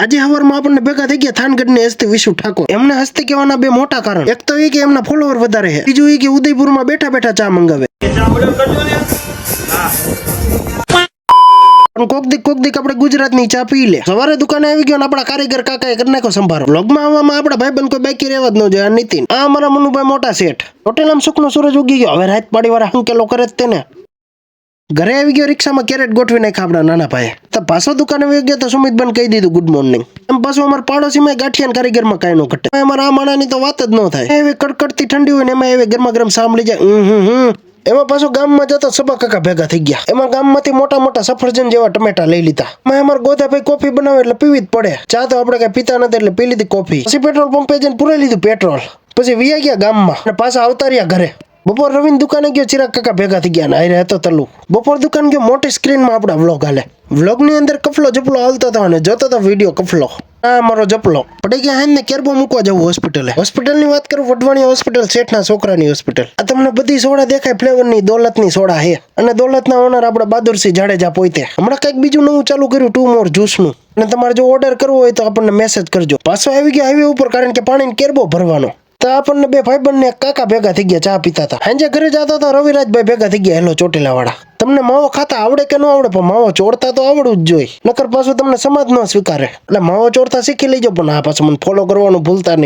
આજે હવારમાં આપણને ભેગા થઈ ગયા થાનગઢની હસ્તી વિશુ ઠાકોર. એમને હસ્તી કહેવાના બે મોટા કારણ. એક તો એ કે એમના ફોલોવર વધારે છે, બીજું એ કે ઉદયપુરમાં બેઠા બેઠા ચા મંગાવે. કોક દીક આપણે ગુજરાતની ચા પી લે. સવારે દુકાને આવી ગયો ને આપણા કારીગર કાકાએ કરી નાખ્યો સંભારો. વ્લોગમાં આવવામાં આપણા ભાઈબંધ કોઈ બાકી રહેવા જ ન જોઈએ. આ નીતિન, આ અમારા મનુભાઈ મોટા શેઠ. હોટેલમાં સુખનો સૂરજ ઉગી ગયો. હવે રાત પાડી વાળા હંકેલો કરે જ તેને. ઘરે આવી ગયો, રિક્ષામાં કેરેટ ગોઠવી નાખ્યા આપણા નાના ભાઈ. તો પાછો દુકાને આવી ગયો તો સુમિતબેન કહી દીધું ગુડ મોર્નિંગ. એમ પાછું અમારા પાડોશીમાં ગાંઠિયા કારીગરમાં કાંઈ ન ઘટે. અમારા આ માણાની તો વાત જ ન થાય. એવી કડકડતી ઠંડી હોય ને એમાં એવી ગરમા ગરમ સાંભળી જાય. એમાં પાછું ગામમાં જતો સબા કાકા ભેગા થઈ ગયા. એમાં ગામમાંથી મોટા મોટા સફરજન જેવા ટમેટા લઈ લીધા. એમાં અમારા ગોધાભાઈ કોફી બનાવે એટલે પીવી જ પડે. ચા તો આપણે કઈ પીતા નથી એટલે પી લીધી કોફી. પછી પેટ્રોલ પંપે જઈને પૂરાઈ લીધું પેટ્રોલ. પછી વિયા ગયા ગામમાં અને પાછા આવતા રહ્યા ઘરે. બપોર રવિન દુકાને ગયો, ચિરાગ કાકા ભેગા થઈ ગયા ને આયરે હતો તલ્લુ. બપોર દુકાન ગયો, મોટી સ્ક્રીનમાં આપણા વ્લોગ હાલે. વ્લોગની અંદર કફલો જપલો હાલતો હતો અને જોતો હતો વિડીયો કફલો. આ મારો જપલો પડી ગયા હેને કેરબો મૂકવા જવું હોસ્પિટલે. હોસ્પિટલની વાત કરું, વઢવાણી હોસ્પિટલ, શેઠના છોકરાની હોસ્પિટલ. આ તમને બધી સોડા દેખાય ફ્લેવરની દોલતની સોડા હે. અને દોલતના ઓનર આપણા બહાદુરસિંહ જાડેજા પોતે. હમણાં કંઈક બીજું નવું ચાલુ કર્યું, 2 મોર જ્યુસનું. અને તમારે જો ઓર્ડર કરવો હોય તો આપણને મેસેજ કરજો. પાછો આવી ગયો હાઈવે ઉપર, કારણ કે પાણીનો કેરબો ભરવાનો. તો આપણને બે ભાઈબંધ ને કાકા ભેગા થઈ ગયા, ચા પીતા હતા. સાંજે ઘરે જતો તો રવિરાજભાઈ ભેગા થઈ ગયા, હેલો ચોટીલા વાળા. તમને માવો ખાતા આવડે કે ન આવડે, પણ માવો ચોરતા તો આવડવું જ જોઈએ. નકર પાછું તમને સમાજ ન સ્વીકારે. એટલે માવો ચોરતા શીખી લેજો, પણ આ પાછું મને ફોલો કરવાનું ભૂલતા નહીં.